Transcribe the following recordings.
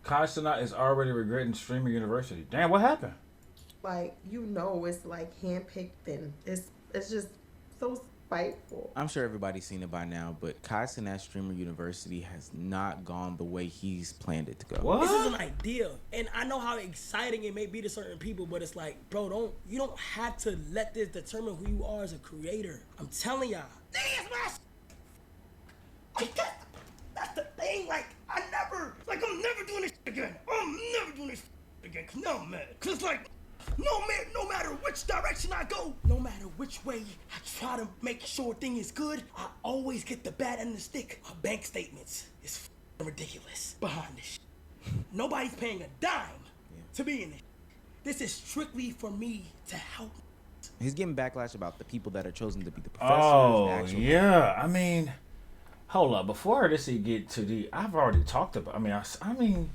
Cenats is already regretting Streamer University. Damn, what happened? Like, it's like handpicked, and it's just so spiteful. I'm sure everybody's seen it by now, but Kai Cenat Streamer University has not gone the way he's planned it to go. What? This is an idea, and I know how exciting it may be to certain people, but it's like, bro, you don't have to let this determine who you are as a creator. I'm telling y'all. Like, that's the thing. Like, I'm never doing this again. I'm never doing this again. No, man. Cause like, no matter which direction I go, no matter which way I try to make sure thing is good, I always get the bad end of the stick. My bank statements is ridiculous behind this shit. Nobody's paying a dime to be in this. This is strictly for me to help. He's getting backlash about the people that are chosen to be the professors. Oh, yeah. I mean, hold up. Before this, you get to I've already talked about. I mean.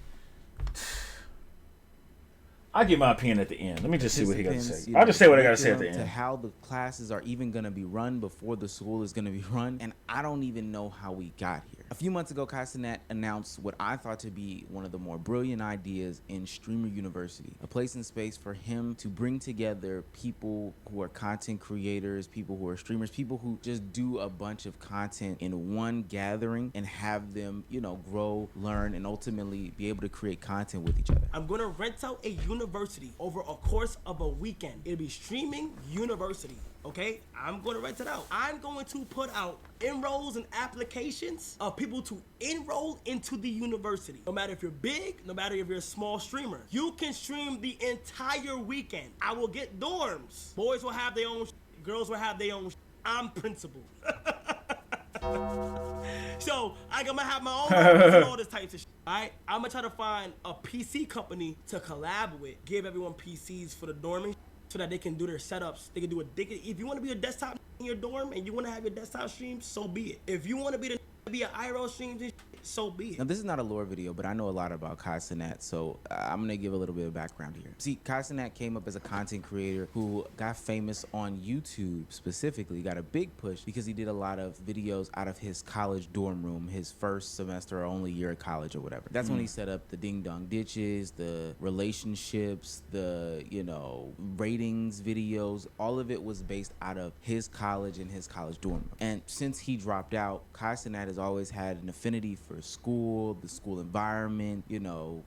I'll give my opinion at the end. Let me just see what he got to say. I'll just say what I got to say at the end. To how the classes are even going to be run before the school is going to be run, and I don't even know how we got here. A few months ago, Kai Cenat announced what I thought to be one of the more brilliant ideas in Streamer University, a place and space for him to bring together people who are content creators, people who are streamers, people who just do a bunch of content in one gathering and have them, grow, learn, and ultimately be able to create content with each other. I'm going to rent out a university over a course of a weekend. It'll be Streaming University. Okay, I'm going to rent it out. I'm going to put out enrolls and applications of people to enroll into the university. No matter if you're big, no matter if you're a small streamer, you can stream the entire weekend. I will get dorms. Boys will have their own, girls will have their own. I'm principal. So I'm gonna have my own and all this type of shit. Alright, I'm gonna try to find a PC company to collab with, give everyone PCs for the dorming, so that they can do their setups. They can do if you want to be a desktop in your dorm and you want to have your desktop stream, so be it. If you want to be an IRL stream, so be it. Now, this is not a lore video, but I know a lot about Kai Cenat, so I'm going to give a little bit of background here. See, Kai Cenat came up as a content creator who got famous on YouTube specifically, got a big push because he did a lot of videos out of his college dorm room, his first semester or only year of college or whatever. That's when he set up the ding dong ditches, the relationships, the, ratings videos. All of it was based out of his college and his college dorm room. And since he dropped out, Kai Cenat has always had an affinity for school, the school environment,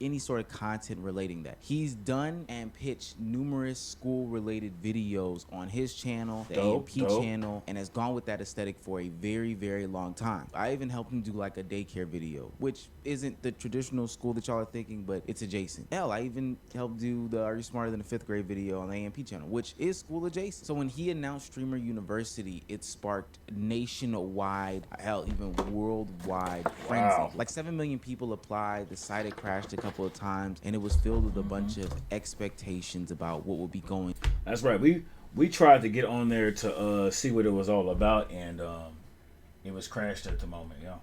any sort of content relating that. He's done and pitched numerous school-related videos on his channel, the AMP channel, and has gone with that aesthetic for a very, very long time. I even helped him do like a daycare video, which isn't the traditional school that y'all are thinking, but it's adjacent. Hell, I even helped do the Are You Smarter Than a Fifth Grade video on the AMP channel, which is school adjacent. So when he announced Streamer University, it sparked nationwide, hell, even worldwide frenzy. Wow. Like 7 million people applied. The site had crashed a couple of times, and it was filled with a bunch of expectations about what would be going. That's right. We tried to get on there to see what it was all about, and it was crashed at the moment. Yeah.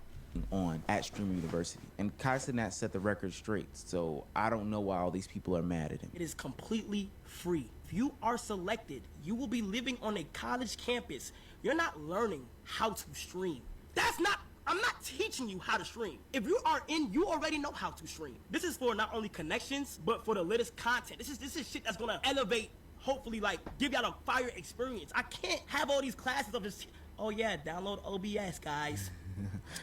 On at Streamer University, and Kai Cenat set the record straight, so I don't know why all these people are mad at him. It is completely free. If you are selected, you will be living on a college campus. You're not learning how to stream. I'm not teaching you how to stream. If you are in, you already know how to stream. This is for not only connections, but for the latest content. This is shit that's gonna elevate, hopefully, like, give y'all a fire experience. I can't have all these classes of just, oh yeah, download OBS, guys.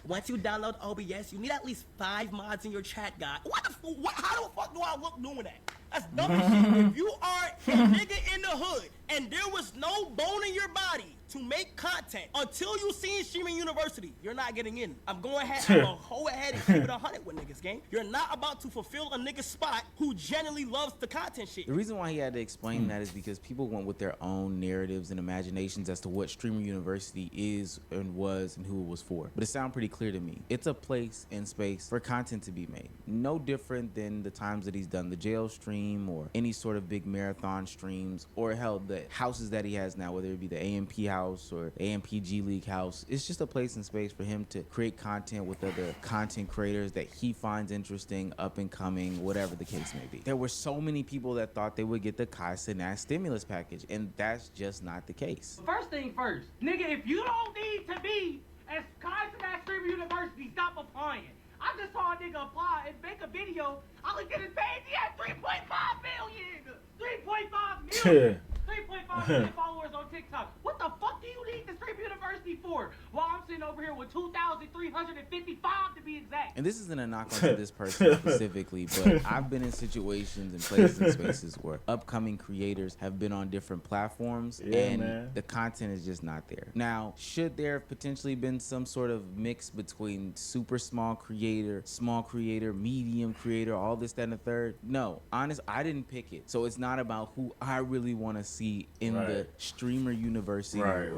Once you download OBS, you need at least 5 mods in your chat, guy. How the fuck do I look doing that? That's dumb as shit. If you are a nigga in the hood and there was no bone in your body to make content until you seen Streaming University, you're not getting in. I'm going ahead and go ahead and keep it 100 with niggas, gang. You're not about to fulfill a nigga's spot who genuinely loves the content shit. The reason why he had to explain that is because people went with their own narratives and imaginations as to what Streamer University is and was and who it was for. But it sounded pretty clear to me. It's a place and space for content to be made. No different than the times that he's done the jail stream or any sort of big marathon streams, or hell, the houses that he has now, whether it be the AMP house or AMPG League house. It's just a place and space for him to create content with other content creators that he finds interesting, up and coming, whatever the case may be. There were so many people that thought they would get the Kai Cenat stimulus package, and that's just not the case. First thing first, nigga, if you don't need to be as Kai Cenat Streamer University, stop applying. I just saw a nigga apply and make a video. All he did is pay. He had 3.5 million. 3.5 million. 3.5 million followers on TikTok. What the fuck do you need the Stream University for? While I'm sitting over here with 2,355 to be exact. And this isn't a knock onto this person specifically, but I've been in situations and places and spaces where upcoming creators have been on different platforms and the content is just not there. Now, should there have potentially been some sort of mix between super small creator, medium creator, all this, that, and the third? No. Honest, I didn't pick it. So it's not about who I really want to see in the streamer university. Right.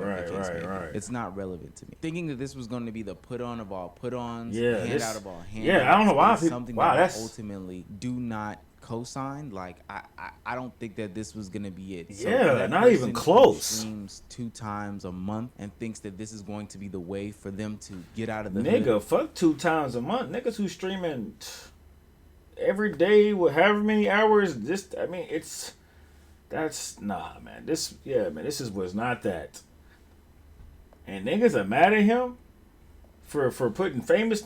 It's not relevant to me. Thinking that this was going to be the put on of all put ons, handout of all handouts. Yeah, I don't know why people, something that I ultimately do not co-sign. Like I don't think that this was gonna be it. So not even close. Streams 2 times a month and thinks that this is going to be the way for them to get out of the hood. Fuck 2 times a month. Niggas who streaming every day with however many hours. That's man. This was not that. And niggas are mad at him for putting famous.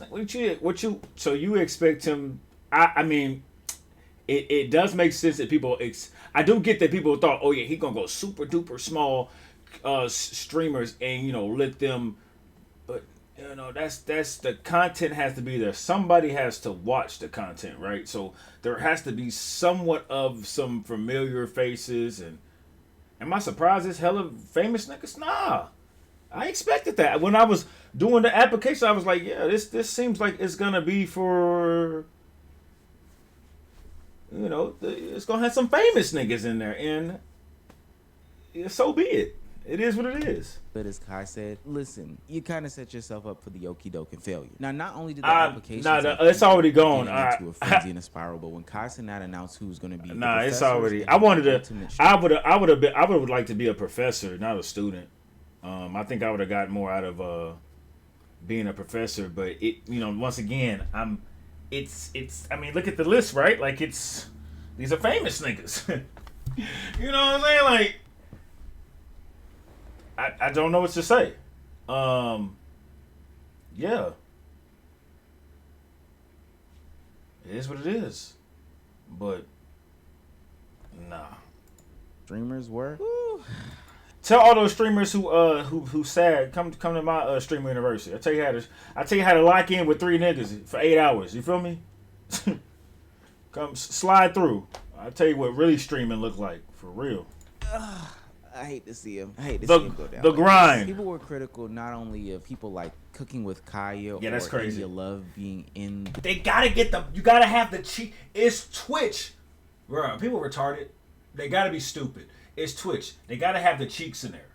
So you expect him? I mean, it does make sense that people. I do get that people thought, oh yeah, he gonna go super duper small streamers and let them. But that's the content has to be there. Somebody has to watch the content, right? So there has to be somewhat of some familiar faces. And am I surprised this hella famous niggas? Nah. I expected that. When I was doing the application, I was like, yeah, this seems like it's going to be for, it's going to have some famous niggas in there. And so be it. It is what it is. But as Kai said, listen, you kind of set yourself up for the okie doke and failure. Now, not only did the application, it's already gone. Into a frenzy and a spiral, but when Cenats announced who's going to be, it's already. I would have liked to be a professor, not a student. I think I would have gotten more out of being a professor, but once again, it's. I mean, look at the list, right? Like these are famous niggas. You know what I'm saying? Like, I don't know what to say. Yeah, it is what it is, but nah. Streamers were. Tell all those streamers who sad come to my streamer university. I tell you how to lock in with 3 niggas for 8 hours. You feel me? Come slide through. I tell you what really streaming look like for real. I hate to see him. I hate to see him go down. The grind. People were critical not only of people like Cooking with Kaya that's crazy. India Love being in. They gotta you gotta have the cheat. It's Twitch, bro. People retarded. They gotta be stupid. It's Twitch. They gotta have the cheeks in there.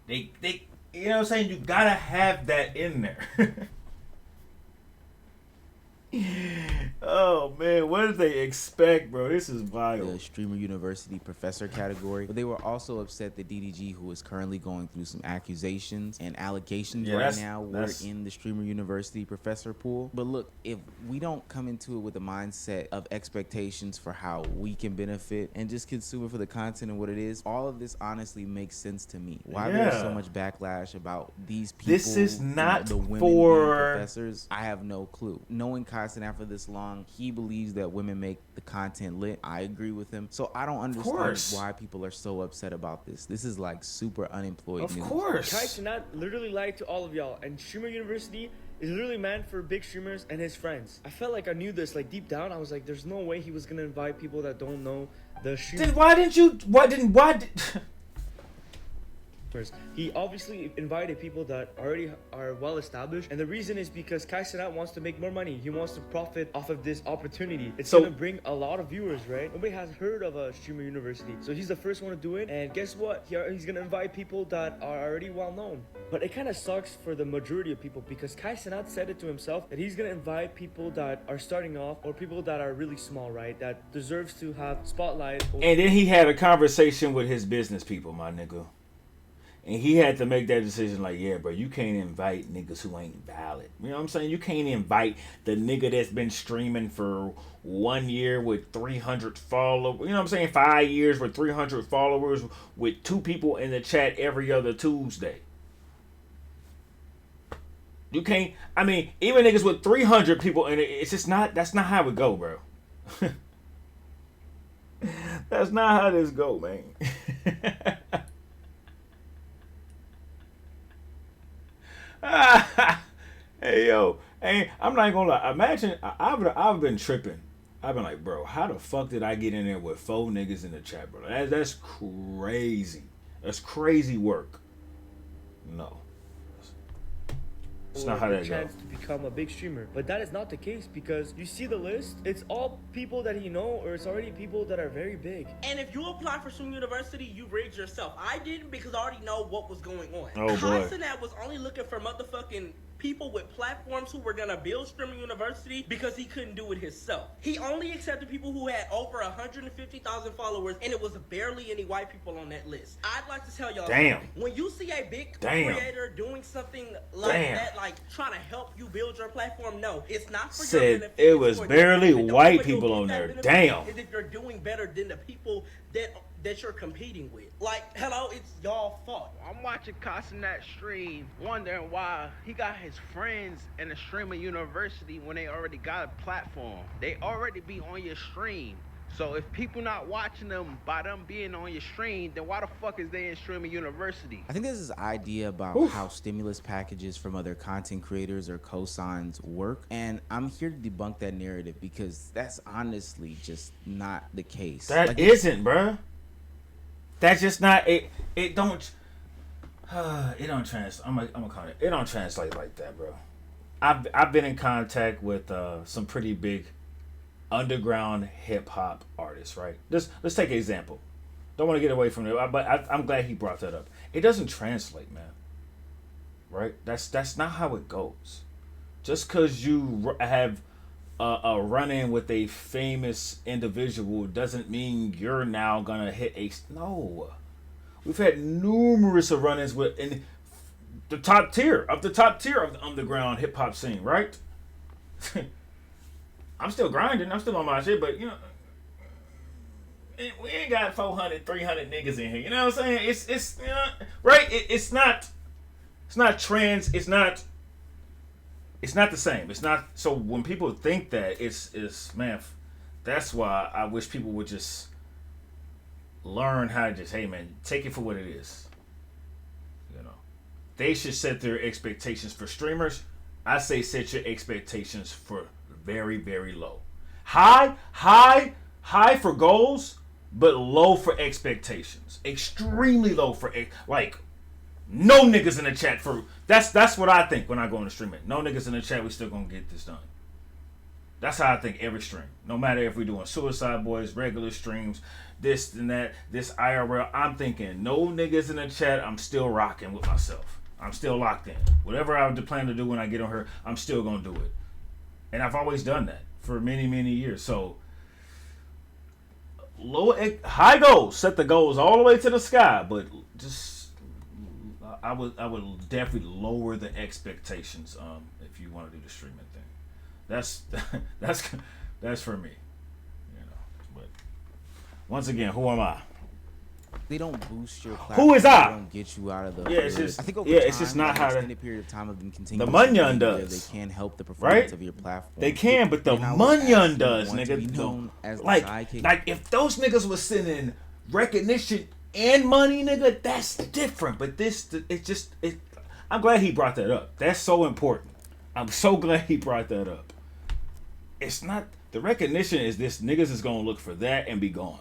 They you know what I'm saying? You gotta have that in there. Oh man, what did they expect, bro? This is wild. The Streamer University Professor category. But they were also upset that DDG, who is currently going through some accusations and allegations now, were in the Streamer University Professor pool. But look, if we don't come into it with a mindset of expectations for how we can benefit and just consume it for the content and what it is, all of this honestly makes sense to me. Why there's so much backlash about these people, this is not the women for being professors, I have no clue. Knowing Cenats for this long, he believes that women make the content lit. I agree with him. So I don't understand why people are so upset about this. This is like super unemployed news. Of course. Cenats literally lied to all of y'all, and Streamer University is literally meant for big streamers and his friends. I felt like I knew this, like deep down. I was like, there's no way he was gonna invite people that don't know the streamer. Then why did He obviously invited people that already are well established, and the reason is because Cenats wants to make more money. He wants to profit off of this opportunity. It's gonna bring a lot of viewers, right? Nobody has heard of a Streamer University, so he's the first one to do it. And guess what? He's gonna invite people that are already well known. But it kind of sucks for the majority of people because Cenats said it to himself that he's gonna invite people that are starting off or people that are really small, right? That deserves to have spotlight. And then he had a conversation with his business people, my nigga. And he had to make that decision like, yeah, bro, you can't invite niggas who ain't valid. You know what I'm saying? You can't invite the nigga that's been streaming for 1 year with 300 followers. You know what I'm saying? 5 years with 300 followers with 2 people in the chat every other Tuesday. You can't. I mean, even niggas with 300 people in it, it's just not. That's not how it go, bro. That's not how this go, man. Hey yo, hey, I'm not gonna lie. Imagine I've been tripping. I've been like, bro, how the fuck did I get in there with 4 niggas in the chat, bro? That's crazy. That's crazy work. No. It's not how that chance goes. to become a big streamer, but that is not the case because you see the list. It's all people that you know, or it's already people that are very big. And if you apply for Stream University, you rigged yourself. I didn't because I already know what was going on. Oh, boy. Cenats was only looking for motherfucking people with platforms who were gonna build Streaming University because he couldn't do it himself. He only accepted people who had over 150,000 followers, and it was barely any white people on that list. I'd like to tell y'all, Damn. when you see a big Damn. creator doing something like Damn. that, like trying to help you build your platform, no, it's not for your Said benefit. it it's was for barely their benefit. The white only way people you'll on get that there. benefit Damn. is if you're doing better than the people that you're competing with. Like, hello, it's y'all fault. I'm watching Cenats stream, wondering why he got his friends in the streaming university when they already got a platform. They already be on your stream. So if people not watching them by them being on your stream, then why the fuck is they in streaming university? I think there's this idea about how stimulus packages from other content creators or cosigns work, and I'm here to debunk that narrative because that's honestly just not the case. That Like, isn't, bruh. That's just not it. It don't. It don't translate. I'm gonna call it. It don't translate like that, bro. I've been in contact with some pretty big underground hip hop artists, right? Let's take an example. Don't want to get away from it, but I'm glad he brought that up. It doesn't translate, man. Right? That's not how it goes. Just because you have a run-in with a famous individual doesn't mean you're now gonna hit a no. We've had numerous of run-ins with in the top tier of the underground hip hop scene, right? I'm still grinding. I'm still on my shit, but you know, we ain't got 400, 300 niggas in here. You know what I'm saying? It's you know, right. It's not trans. It's not the same. It's not. So when people think that, it's man, that's why I wish people would just learn how to just, hey man, take it for what it is. You know, they should set their expectations for streamers. I say set your expectations for very, very low. High for goals, but low for expectations. Extremely low for like no niggas in the chat for that's what I think when I go into streaming. No niggas in the chat, we still gonna get this done. That's how I think every stream. No matter if we're doing Suicide Boys, regular streams, this and that, this IRL, I'm thinking no niggas in the chat, I'm still rocking with myself. I'm still locked in. Whatever I plan to do when I get on her, I'm still gonna do it. And I've always done that for many, many years. So high goals, set the goals all the way to the sky, but just I would definitely lower the expectations if you want to do the streaming thing. That's for me. You know. But once again, who am I? They don't boost your platform. Who is I? They don't get you out of the. Yeah, it's just. I think over Yeah, time, it's just not like how an to. extended period of time of them continuing. The Munyon does. They can help the performance Right? of your platform. They can, but the And I would Munyon ask does, you want to be nigga. known as the Like sidekick. if those niggas was sending recognition and money, nigga, that's different. But I'm glad he brought that up. That's so important. I'm so glad he brought that up. It's not the recognition is this niggas is gonna look for that and be gone.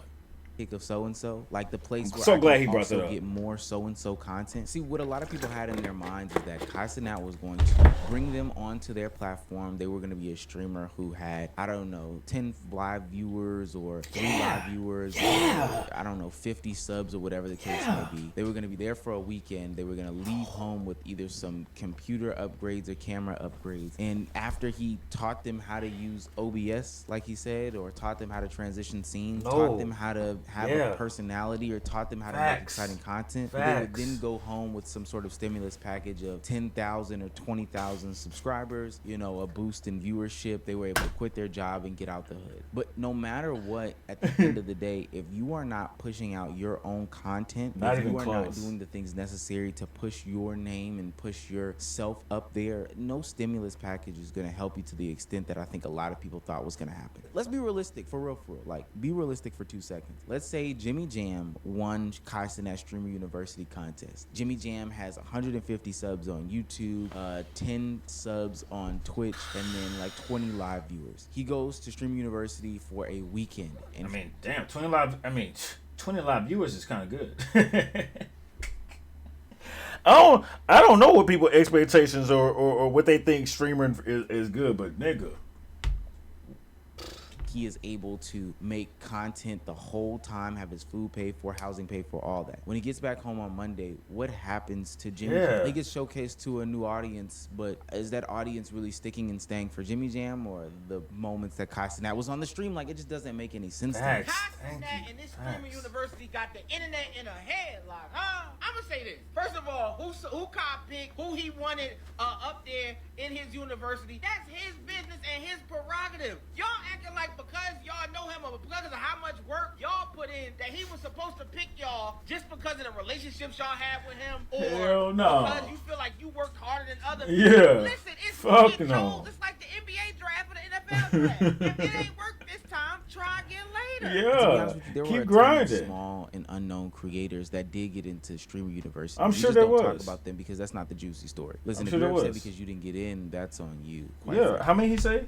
Of so and so, like the place I'm where so I glad can he brought also that up. get more so and so content. See, what a lot of people had in their minds is that Cenats was going to bring them onto their platform. They were going to be a streamer who had, I don't know, 10 live viewers or 3 live viewers, or, I don't know, 50 subs or whatever the case may be. They were going to be there for a weekend. They were going to leave home with either some computer upgrades or camera upgrades. And after he taught them how to use OBS, like he said, or taught them how to transition scenes, taught them how to have Yeah. a personality or taught them how to make Facts. exciting content. They would Facts. then go home with some sort of stimulus package of 10,000 or 20,000 subscribers, you know, a boost in viewership. They were able to quit their job and get out the hood. But no matter what, at the end of the day, if you are not pushing out your own content, Not if even you are not close. doing the things necessary to push your name and push yourself up there, no stimulus package is going to help you to the extent that I think a lot of people thought was going to happen. Let's be realistic, for real, for real. Like, be realistic for 2 seconds. Let's say Jimmy Jam won Kai Cenat Streamer University contest. Jimmy Jam has 150 subs on YouTube, 10 subs on Twitch, and then like 20 live viewers. He goes to Streamer University for a weekend. And I mean, damn, 20 live viewers is kind of good. I don't know what people's expectations or what they think streaming is good, but nigga. he is able to make content the whole time, have his food paid for, housing paid for, all that. When he gets back home on Monday, what happens to Jimmy Jam? He gets showcased to a new audience, but is that audience really sticking and staying for Jimmy Jam, or the moments that Kai Cenat was on the stream? Like, it just doesn't make any sense to me. Kai Cenat and this streaming university got the internet in a headlock, huh? I'm gonna say this. First of all, who Kai picked, who he wanted up there in his university, that's his business and his prerogative. Y'all acting like because y'all know him or because of how much work y'all put in that he was supposed to pick y'all just because of the relationships y'all have with him, or hell no. because you feel like you worked harder than others. Yeah. Listen, it's fuck it no. It's like the NBA draft or the NFL draft. If it ain't worked this time, try again later. To be Yeah. honest with you, there were Keep a ton of grinding. small and unknown creators that did get into streamer university. I'm We sure just there don't talk was. about them because that's not the juicy story. Listen, I'm if sure you're there upset was. because you didn't get in, that's on you. quite Yeah. frankly. How many he say?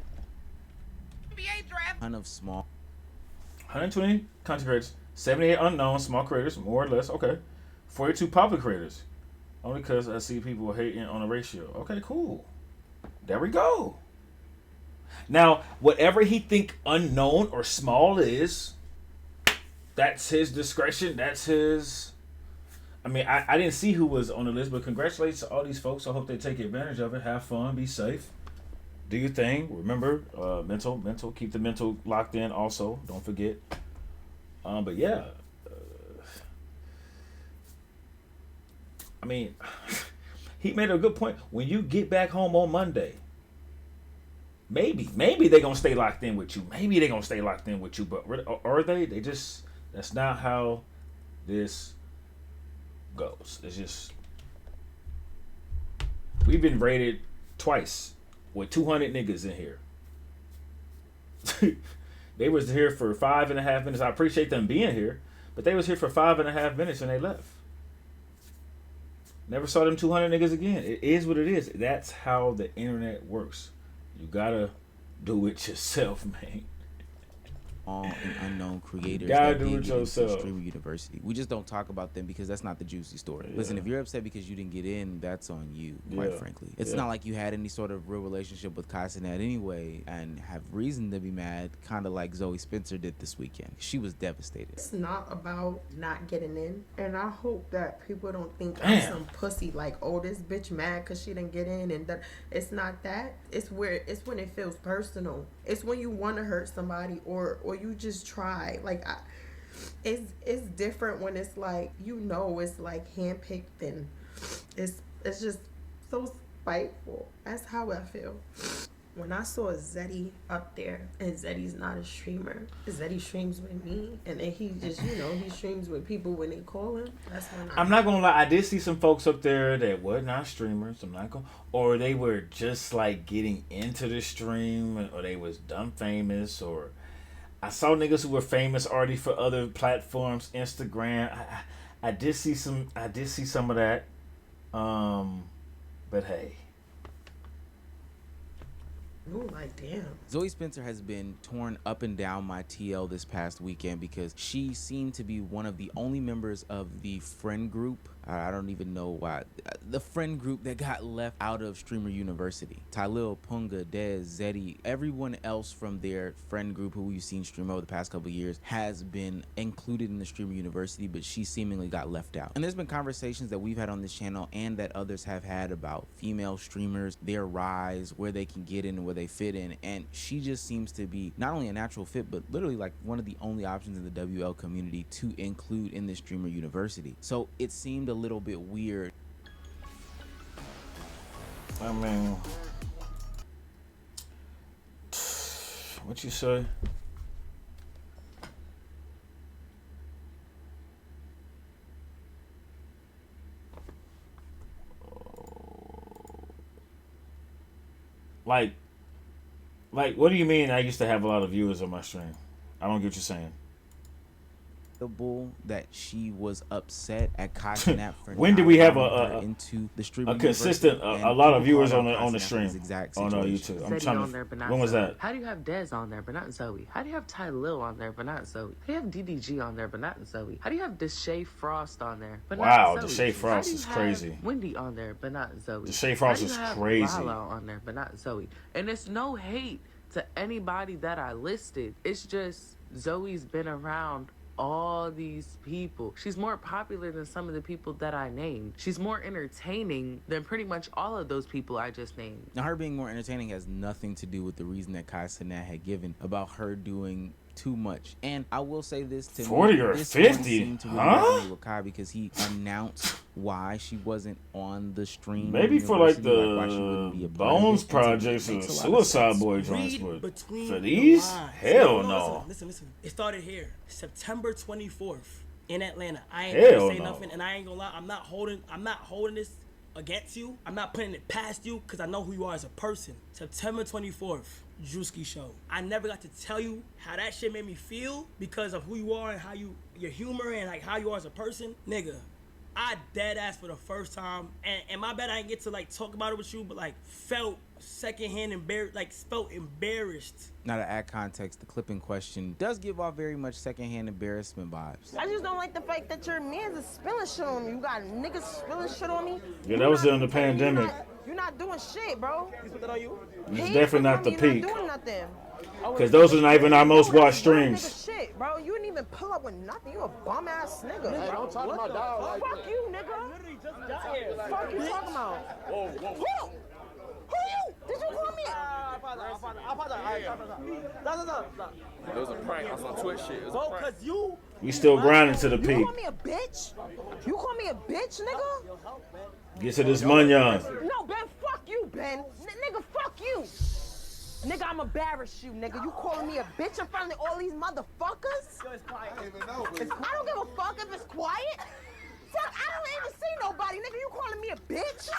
NBA draft. Ton of small 120 content creators, 78 unknown small creators, more or less. Okay. 42 popular creators. Only because I see people hating on the ratio. Okay, cool. There we go. Now, whatever he think unknown or small is, that's his discretion. That's his. I mean, I didn't see who was on the list, but congratulations to all these folks. I hope they take advantage of it. Have fun. Be safe. Do your thing. Remember, mental. Keep the mental locked in. Also, don't forget. But yeah, I mean, he made a good point. When you get back home on Monday, maybe they're gonna stay locked in with you. Maybe they're gonna stay locked in with you. But are they? They just, that's not how this goes. It's just, we've been raided twice with 200 niggas in here. They was here for 5.5 minutes. I appreciate them being here, but they was here for 5.5 minutes and they left. Never saw them 200 niggas again. It is what it is. That's how the internet works. You gotta do it yourself, man. and unknown creators Gotta that do did it get into yourself. streamer university. We just don't talk about them because that's not the juicy story. Yeah. Listen, if you're upset because you didn't get in, that's on you, quite Yeah. frankly. It's Yeah. not like you had any sort of real relationship with Kai Cenat anyway and have reason to be mad, kind of like Zoe Spencer did this weekend. She was devastated. It's not about not getting in, and I hope that people don't think I'm Damn. some pussy like, oh, this bitch mad because she didn't get in, and that. It's not that. It's when it feels personal. It's when you want to hurt somebody or you just try. Like, it's different when it's like, it's like handpicked, and it's just so spiteful. That's how I feel. When I saw Zeddy up there, and Zeddy's not a streamer, Zeddy streams with me, and then he just, he streams with people when they call him. That's when I'm not gonna lie, I did see some folks up there that were not streamers. I'm not gonna, or they were just like getting into the stream, or they was dumb famous, or I saw niggas who were famous already for other platforms, Instagram. I did see some of that. But hey. Ooh, like, damn. Zoe Spencer has been torn up and down my TL this past weekend because she seemed to be one of the only members of the friend group I don't even know why. The friend group that got left out of Streamer University. Tylil, Punga, Dez, Zeddy, everyone else from their friend group who we've seen stream over the past couple of years has been included in the Streamer University, but she seemingly got left out. And there's been conversations that we've had on this channel and that others have had about female streamers, their rise, where they can get in and where they fit in. And she just seems to be not only a natural fit, but literally like one of the only options in the WL community to include in the Streamer University. So it seemed a little bit weird. I mean, what you say? Like, what do you mean? I used to have a lot of viewers on my stream. I don't get what you're saying. That she was upset at Kai Cenat for when did we have into the stream a consistent a lot of viewers on the stream on YouTube? I'm trying to. When was that? How do you have Dez on there but not Zoe? How do you have Tylil on there but not Zoe? How do you have DDG on there but not Zoe? How do you have Deshae Frost on there but not Zoe? Deshae Frost is crazy. Wendy on there but not Zoe. Deshae Frost is crazy. Lala on there but not Zoe. And it's no hate to anybody that I listed. It's just Zoe's been around all these people. She's more popular than some of the people that I named. She's more entertaining than pretty much all of those people I just named. Now, her being more entertaining has nothing to do with the reason that Kai Cenat had given about her doing too much. And I will say this to 40 or 50, huh? With Kai because he announced why she wasn't on the stream. Maybe for like the Bones projects or Suicide Boy joints, but for these, hell no. Listen. It started here, September 24th in Atlanta. I ain't gonna say nothing, and I ain't gonna lie. I'm not holding this against you. I'm not putting it past you because I know who you are as a person. September 24th. Drewski show. I never got to tell you how that shit made me feel because of who you are and how your humor and like how you are as a person. Nigga, I dead ass for the first time, and my bad I didn't get to like talk about it with you, but like felt secondhand embarrassed, felt embarrassed. Now to add context, the clip in question does give off very much secondhand embarrassment vibes. I just don't like the fact that your man's is spilling shit on me. You got niggas spilling shit on me. Yeah, that was during the pandemic. You're not doing shit, bro. He's put that on you? It's definitely not the peak. You're not doing nothing. Because those are not even our most watched streams. Shit, bro. You didn't even pull up with nothing. You a bum ass nigga. Hey, don't talk about dog like fuck you, nigga. Literally just got here. Fuck you talking about? Whoa. Who you? Did you call me? It was a prank. I was on Twitch shit. It was a prank. You still grinding to the peak. You call me a bitch? You call me a bitch, nigga? Get to this money on. No, Ben, fuck you, Ben. Nigga, fuck you. Nigga, I'm embarrassed you, nigga. You calling me a bitch in front of all these motherfuckers? It's quiet. I don't give a fuck if it's quiet. Fuck, I don't even see nobody, nigga. You calling me a bitch?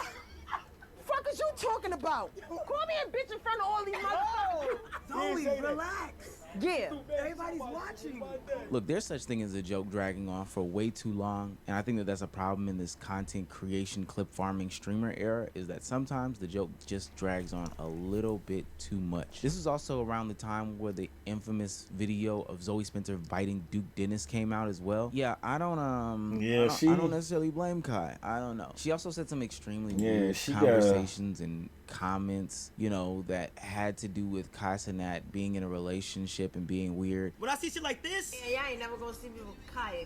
Fuck is you talking about? Call me a bitch in front of all these motherfuckers. Zoe, relax. Yeah. Everybody's watching. Look, there's such thing as a joke dragging on for way too long, and I think that that's a problem in this content creation, clip farming, streamer era, is that sometimes the joke just drags on a little bit too much. This is also around the time where the infamous video of Zoe Spencer biting Duke Dennis came out as well. Yeah, I don't necessarily blame Kai. I don't know. She also said some extremely weird conversations and comments, you know, that had to do with Kai Cenat being in a relationship and being weird. When I see shit like this, yeah, y'all ain't never gonna see me with Kai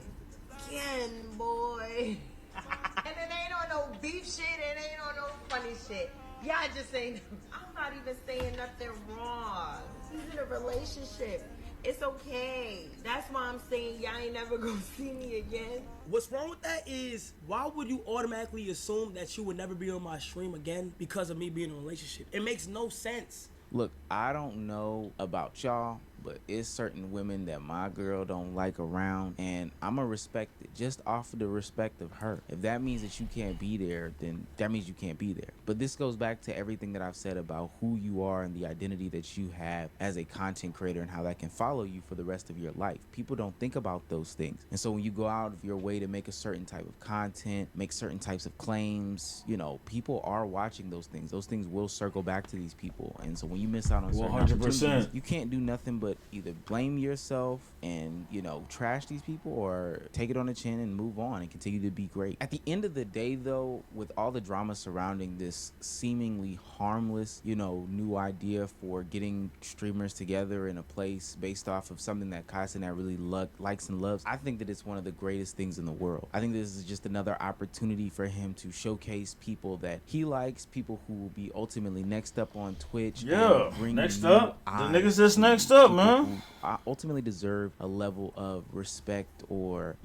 again, boy. And it ain't on no beef shit, it ain't on no funny shit. Y'all just ain't. I'm not even saying nothing wrong. He's in a relationship. It's okay. That's why I'm saying y'all ain't never gonna see me again. What's wrong with that is, why would you automatically assume that you would never be on my stream again because of me being in a relationship? It makes no sense. Look, I don't know about y'all, but it's certain women that my girl don't like around, and I'ma respect it just off of the respect of her. If that means that you can't be there, then that means you can't be there. But this goes back to everything that I've said about who you are and the identity that you have as a content creator and how that can follow you for the rest of your life. People don't think about those things. And so when you go out of your way to make a certain type of content, make certain types of claims, you know, people are watching those things. Those things will circle back to these people. And so when you miss out on certain opportunities, you can't do nothing but but either blame yourself and, trash these people, or take it on the chin and move on and continue to be great. At the end of the day, though, with all the drama surrounding this seemingly harmless, new idea for getting streamers together in a place based off of something that Kai Cenat really likes and loves, I think that it's one of the greatest things in the world. I think this is just another opportunity for him to showcase people that he likes, people who will be ultimately next up on Twitch. Yeah, next up. The niggas that's next up, man. Ultimately deserve a level of respect or,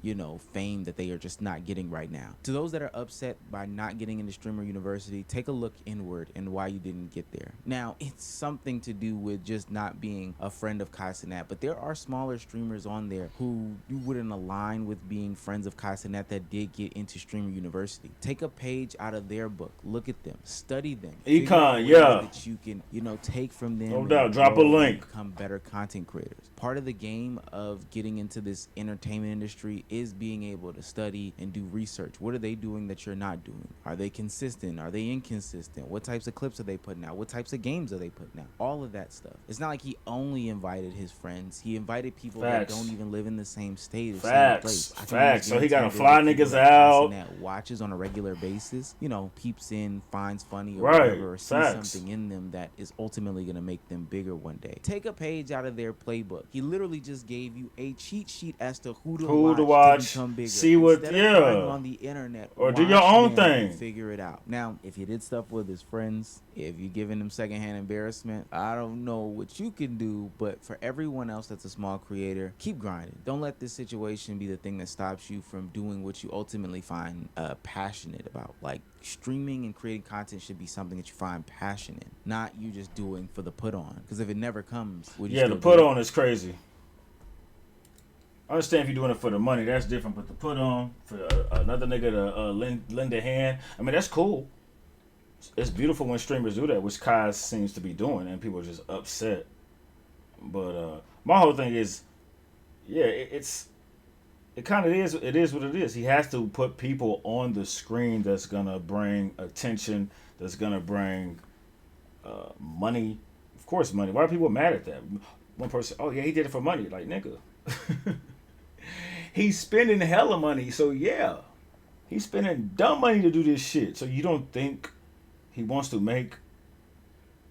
fame that they are just not getting right now. To those that are upset by not getting into Streamer University, take a look inward and why you didn't get there. Now, it's something to do with just not being a friend of Kai Cenat, but there are smaller streamers on there who you wouldn't align with being friends of Kai Cenat that did get into Streamer University. Take a page out of their book, look at them, study them. Econ, yeah. That you can, take from them. No doubt, drop a link. Become better content creators. Part of the game of getting into this entertainment industry is being able to study and do research. What are they doing that you're not doing? Are they consistent? Are they inconsistent? What types of clips are they putting out? What types of games are they putting out? All of that stuff. It's not like he only invited his friends. He invited people that don't even live in the same state or same place. Facts. So he got to fly niggas out. That watches on a regular basis, peeps in, finds funny or right. whatever, or sees something in them that is ultimately going to make them bigger one day. Take a page out of their playbook. He literally just gave you a cheat sheet as to who to watch to become bigger. See what, on the internet, or do your own thing. Figure it out. Now, if he did stuff with his friends, if you're giving him secondhand embarrassment, I don't know what you can do, but for everyone else that's a small creator, keep grinding. Don't let this situation be the thing that stops you from doing what you ultimately find passionate about. Like, streaming and creating content should be something that you find passion in, not you just doing for the put on. Because if it never comes, the put on is crazy. I understand if you're doing it for the money, that's different. But the put on for another nigga to lend a hand, I mean, that's cool. It's beautiful when streamers do that, which Kai seems to be doing, and people are just upset. But my whole thing is, it kind of is. It is what it is. He has to put people on the screen that's gonna bring attention, that's gonna bring money. Of course, money. Why are people mad at that? One person, oh yeah, he did it for money. Like, nigga, he's spending hella money. So yeah, he's spending dumb money to do this shit. So you don't think he wants to make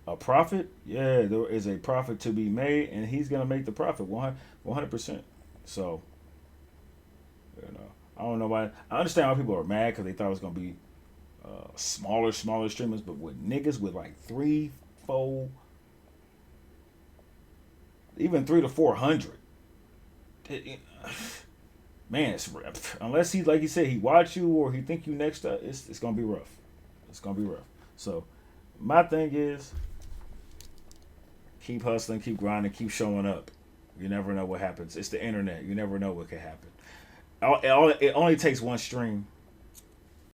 a profit? Yeah, there is a profit to be made, and he's gonna make the profit 100%. So. I don't know why. I understand why people are mad because they thought it was gonna be smaller streamers, but with niggas with like 3, 4, even 300 to 400, man, it's unless he, like you said, he watch you or he think you next up, it's gonna be rough. It's gonna be rough. So my thing is, keep hustling, keep grinding, keep showing up. You never know what happens. It's the internet. You never know what could happen. It only takes one stream